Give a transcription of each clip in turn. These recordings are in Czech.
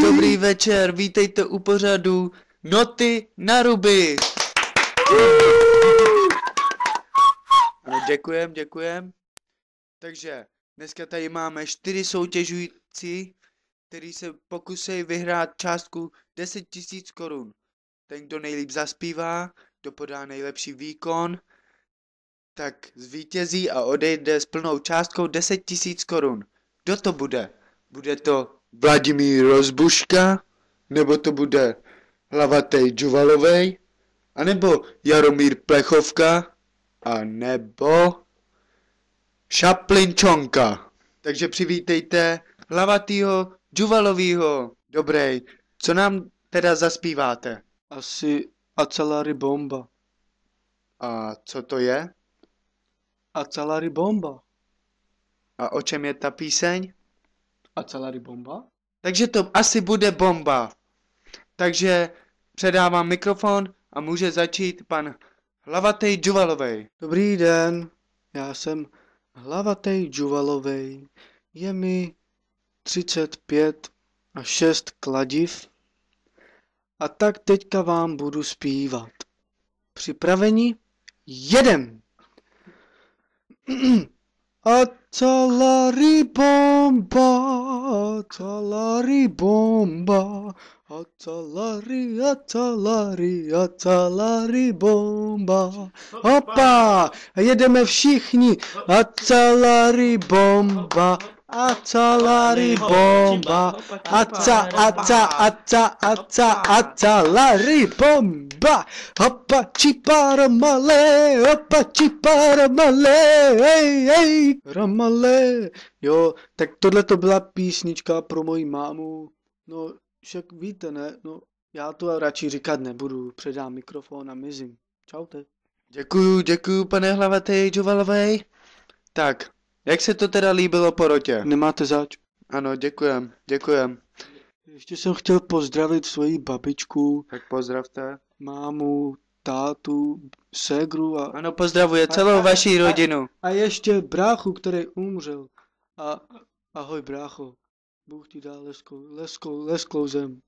Dobrý večer, vítejte u pořadu Noty na ruby. Ano, děkujem. Takže dneska tady máme 4 soutěžující, kteří se pokusí vyhrát částku 10 000 korun. Ten, kdo nejlíp zaspívá, kdo podá nejlepší výkon, tak zvítězí a odejde s plnou částkou 10 000 korun. Kdo to bude? Bude to Vladimír Rozbuška, nebo to bude Hlavatej Džuvalovej, anebo Jaromír Plechovka, a nebo Šaplinčonka. Takže přivítejte Hlavatýho Džuvalovýho. Dobrý, co nám teda zaspíváte? Asi Acalari Bomba. A co to je? Acalari Bomba. A o čem je ta píseň? Acalari Bomba? Takže to asi bude bomba. Takže předávám mikrofon a může začít pan Hlavatej Džuvalovej. Dobrý den, já jsem Hlavatej Džuvalovej. Je mi 35 a 6 kladiv. A tak teďka vám budu zpívat. Připraveni? Jedem! Acalari bomba, acalari bomba, acalari bomba. Hopa, jedeme všichni, acalari bomba, acalari bomba, acalari bomba. Hopa čipara male, hej, ramale. Jo, tak tohle to byla písnička pro moji mámu. No, však víte, ne? No, já to radši říkat nebudu. Předám mikrofon a mizím. Čaute. Děkuju, pane Hlavatej Džuvalovej. Tak, jak se to teda líbilo porotě? Nemáte zač. Ano, děkujem. Ještě jsem chtěl pozdravit svoji babičku, Tak pozdravte. mámu, tátu, ségru a... Ano, pozdravuje celou vaši rodinu. A ještě bráchu, který umřel. A ahoj brácho. Bůh ti dá lesklou zem.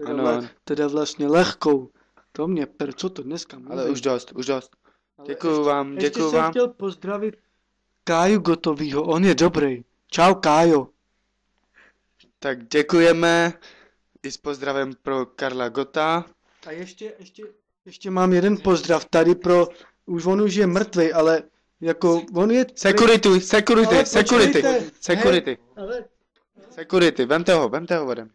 Ano. Teda vlastně lehkou. To mě co to dneska mluví. Ale už dost. Děkuju vám. Ještě jsem chtěl pozdravit Káju Gotovýho, on je dobrý. Čau Kájo. Tak děkujeme i s pozdravem pro Karla Gota. A ještě mám jeden pozdrav tady pro, on už je mrtvej, ale jako on je... Security, vemte ho vodem.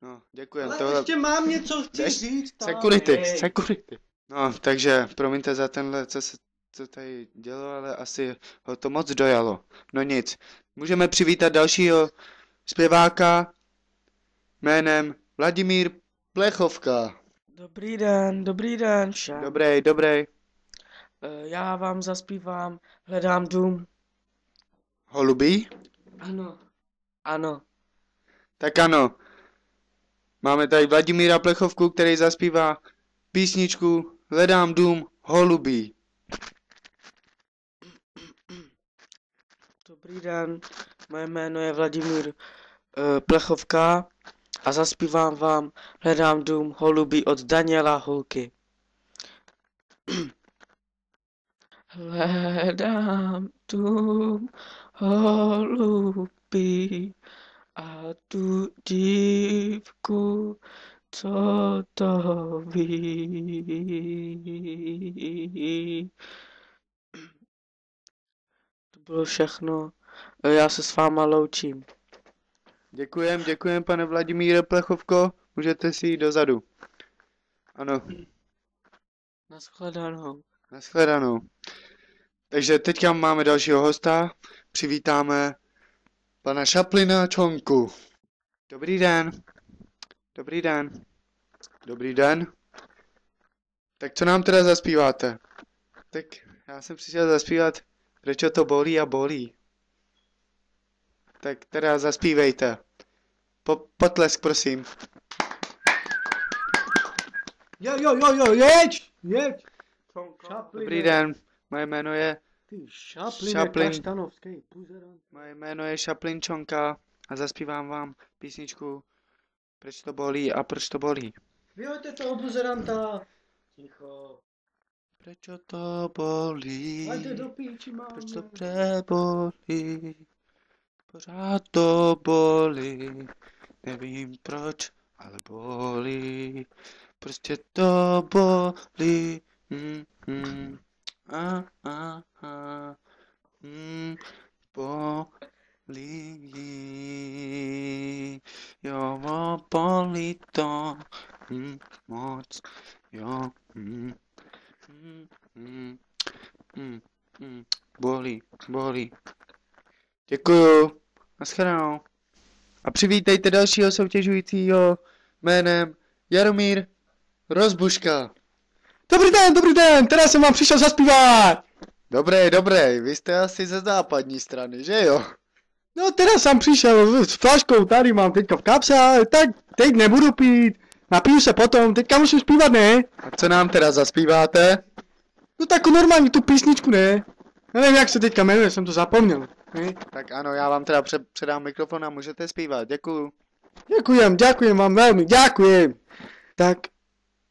No, děkujem. Ale ještě mám něco chci říct. Security. No, takže promiňte za tenhle, co tady dělo, ale asi ho to moc dojalo. No nic. Můžeme přivítat dalšího zpěváka jménem Vladimír Plechovka. Dobrý den všem. Dobrý. Já vám zaspívám Hledám dům. Holubí? Ano. Tak ano. Máme tady Vladimíra Plechovku, který zaspívá písničku Hledám dům holubí. Dobrý den, moje jméno je Vladimír Plechovka a zaspívám vám Hledám dům holubí od Daniela Hulky. Hledám dům holubí a tu dívku, co to ví. To bylo všechno. Já se s váma loučím. Děkujem, pane Vladimíre Plechovko. Můžete si jít dozadu. Ano. Nashledanou. Takže teďka máme dalšího hosta. Přivítáme pana Šaplina Čonku. Dobrý den. Tak co nám teda zaspíváte? Tak já jsem přišel zaspívat Prečo to bolí a bolí. Tak teda zaspívejte. Potlesk, prosím. Jo, jeď! Dobrý den, moje jméno je Šaplin. Moje jméno je Šaplinčonka a zaspívám vám písničku Proč to bolí a proč to bolí. Vyhoďte toho buzeranta. Ticho. Proč to bolí? Hajde do píči, Proč to máme. přebolí? Pořád to bolí. Nevím proč, ale bolí. Prostě to bolí. Bolí. Jo, bolí to. Moc. Jo. Bolí. Děkuju. Naschledanou. A přivítejte dalšího soutěžujícího jménem Jaromír Rozbuška. Dobrý den, teda jsem vám přišel zaspívat. Dobré, vy jste asi ze západní strany, že jo? No teda jsem přišel s flaškou, tady mám teďka v kapse, ale tak teď nebudu pít. Napiju se potom, teďka musím zpívat, ne? A co nám teda zaspíváte? No tak normálně tu písničku, ne? Já nevím, jak se teďka jmenuje, jsem to zapomněl. Ne? Tak ano, já vám teda předám mikrofon a můžete zpívat, děkuju. Děkujem vám velmi, děkujem. Tak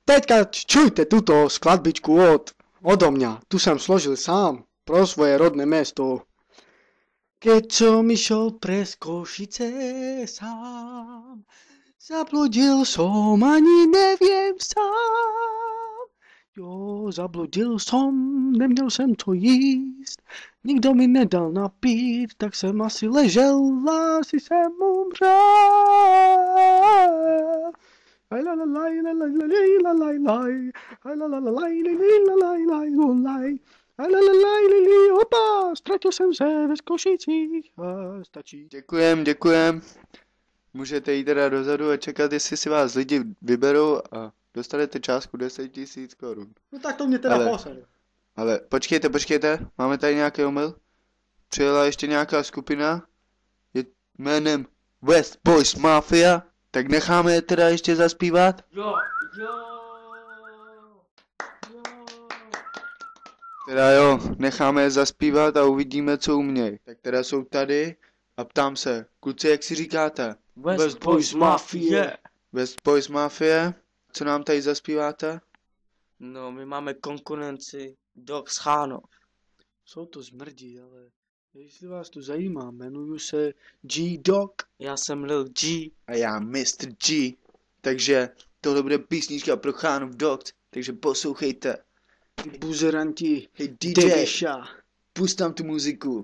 teďka čujte tuto skladbičku odo mě. Tu jsem složil sám pro svoje rodné město. Keď som išiel prez Košice sám, zabludil som, ani neviem sám. Jo, zabludil som, neměl jsem to jíst, nikdo mi nedal napít, tak jsem asi ležel, asi jsem umřel. Opa, ztratil jsem se ve Košicích. Stačí. Děkujem. Můžete jít teda dozadu a čekat, jestli si vás lidi vyberou a dostanete částku 10 000 korun. No tak to mě teda poslal. Ale počkejte, máme tady nějaký omyl. Přijela ještě nějaká skupina, je jménem West Boys Mafia, tak necháme je teda ještě zaspívat. Jo. Teda jo, necháme je zaspívat a uvidíme, co umějí. Tak teda jsou tady a ptám se, kluci, jak si říkáte? West Boys Mafia. West Boys Mafia, co nám tady zaspíváte? No, my máme konkurenci Dogs Chánov. Jsou to zmrdí, ale jestli vás to zajímá, jmenuju se G-Dog. Já jsem Lil G. A já Mr. G. Takže tohle bude písnička pro Chánov Dogs, takže poslouchejte. Buzeranti, Hej DJ, Degeša. pust tam tu muziku.